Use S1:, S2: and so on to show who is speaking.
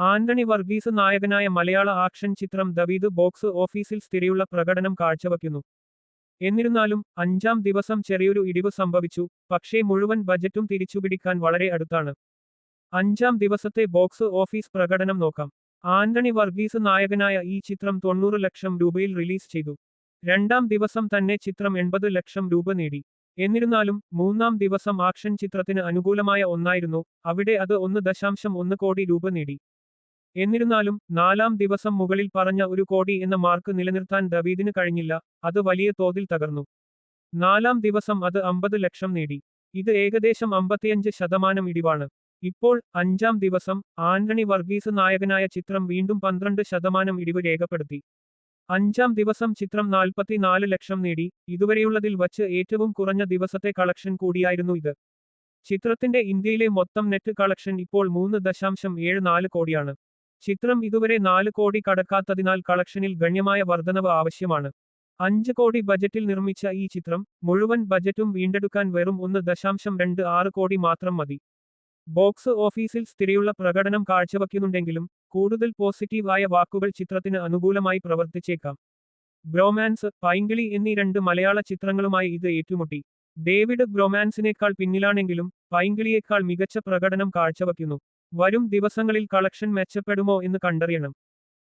S1: ആന്റണി വർഗീസ് നായകനായ മലയാള ആക്ഷൻ ചിത്രം ദവീദ് ബോക്സ് ഓഫീസിൽ സ്ഥിരയുള്ള പ്രകടനം കാഴ്ചവയ്ക്കുന്നു. എന്നിരുന്നാലും അഞ്ചാം ദിവസം ചെറിയൊരു ഇടിവ് സംഭവിച്ചു, പക്ഷേ മുഴുവൻ ബജറ്റും തിരിച്ചുപിടിക്കാൻ വളരെ അടുത്താണ്. അഞ്ചാം ദിവസത്തെ ബോക്സ് ഓഫീസ് പ്രകടനം നോക്കാം. ആന്റണി വർഗീസ് നായകനായ ഈ ചിത്രം 90 ലക്ഷം രൂപയിൽ റിലീസ് ചെയ്തു. രണ്ടാം ദിവസം തന്നെ ചിത്രം 80 ലക്ഷം രൂപ നേടി. എന്നിരുന്നാലും മൂന്നാം ദിവസം ആക്ഷൻ ചിത്രത്തിന് അനുകൂലമായ ഒന്നായിരുന്നു, അവിടെ അത് 1.1 കോടി രൂപ നേടി. എന്നിരുന്നാലും നാലാം ദിവസം മുകളിൽ പറഞ്ഞ 1 കോടി എന്ന മാർക്ക് നിലനിർത്താൻ ദവീദിന് കഴിഞ്ഞില്ല, അത് വലിയ തോതിൽ തകർന്നു. നാലാം ദിവസം അത് 50 ലക്ഷം നേടി. ഇത് ഏകദേശം 55% ഇടിവാണ്. ഇപ്പോൾ അഞ്ചാം ദിവസം ആന്റണി വർഗീസ് നായകനായ ചിത്രം വീണ്ടും 12% ഇടിവ് രേഖപ്പെടുത്തി. അഞ്ചാം ദിവസം ചിത്രം 44 ലക്ഷം നേടി, ഇതുവരെയുള്ളതിൽ വച്ച് ഏറ്റവും കുറഞ്ഞ ദിവസത്തെ കളക്ഷൻ കൂടിയായിരുന്നു ഇത്. ചിത്രത്തിന്റെ ഇന്ത്യയിലെ മൊത്തം നെറ്റ് കളക്ഷൻ ഇപ്പോൾ 3.74 കോടിയാണ്. ചിത്രം ഇതുവരെ 4 കോടി കടക്കാത്തതിനാൽ കളക്ഷനിൽ ഗണ്യമായ വർധനവ് ആവശ്യമാണ്. 5 കോടി ബജറ്റിൽ നിർമ്മിച്ച ഈ ചിത്രം, മുഴുവൻ ബജറ്റും വീണ്ടെടുക്കാൻ വെറും 1.26 കോടി മാത്രം മതി. ബോക്സ് ഓഫീസിൽ സ്ഥിരയുള്ള പ്രകടനം കാഴ്ചവയ്ക്കുന്നുണ്ടെങ്കിലും കൂടുതൽ പോസിറ്റീവ് ആയ വാക്കുകൾ ചിത്രത്തിന് അനുകൂലമായി പ്രവർത്തിച്ചേക്കാം. ബ്രോമാൻസ്, പൈങ്കിളി എന്നീ 2 മലയാള ചിത്രങ്ങളുമായി ഇത് ഏറ്റുമുട്ടി. ഡേവിഡ് ബ്രോമാൻസിനേക്കാൾ പിന്നിലാണെങ്കിലും പൈങ്കിളിയേക്കാൾ മികച്ച പ്രകടനം കാഴ്ചവയ്ക്കുന്നു. വരും ദിവസങ്ങളിൽ കളക്ഷൻ മെച്ചപ്പെടുമോ എന്ന് കണ്ടറിയണം.